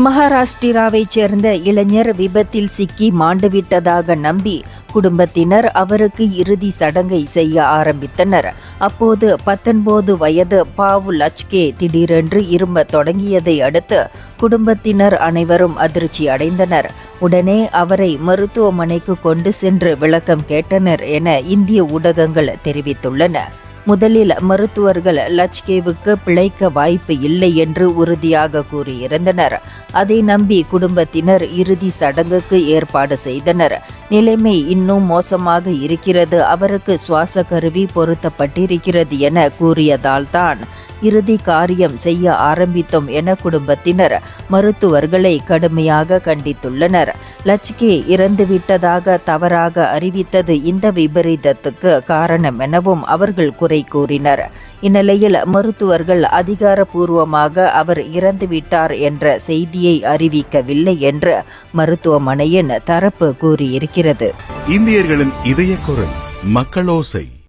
மகாராஷ்டிராவைச் சேர்ந்த இளைஞர் விபத்தில் சிக்கி மாண்டுவிட்டதாக நம்பி குடும்பத்தினர் அவருக்கு இறுதி சடங்கை செய்ய ஆரம்பித்தனர். அப்போது 19 வயது பாவு லச்கே திடீரென்று இரும்பத் தொடங்கியதை அடுத்து குடும்பத்தினர் அனைவரும் அதிர்ச்சி அடைந்தனர். உடனே அவரை மருத்துவமனைக்கு கொண்டு சென்று விளக்கம் கேட்டனர் என இந்திய ஊடகங்கள் தெரிவித்துள்ளன. முதலில் மருத்துவர்கள் லச்கேவுக்கு பிழைக்க வாய்ப்பு இல்லை என்று உறுதியாக கூறியிருந்தனர். அதை நம்பி குடும்பத்தினர் இறுதி சடங்குக்கு ஏற்பாடு செய்தனர். நிலைமை இன்னும் மோசமாக இருக்கிறது, அவருக்கு சுவாச கருவி பொருத்தப்பட்டிருக்கிறது என கூறியதால் தான் இறுதி காரியம் செய்ய ஆரம்பித்தோம் என குடும்பத்தினர் மருத்துவர்களை கடுமையாக கண்டித்துள்ளனர். லச்கே இறந்துவிட்டதாக தவறாக அறிவித்தது இந்த விபரீதத்துக்கு காரணம் எனவும் அவர்கள் குறை கூறினர். இந்நிலையில் மருத்துவர்கள் அதிகாரப்பூர்வமாக அவர் இறந்துவிட்டார் என்ற செய்தியை அறிவிக்கவில்லை என்று மருத்துவமனையின் தரப்பு கூறியிருக்கிறது. இந்தியர்களின் இதய குரல் மக்களோசை.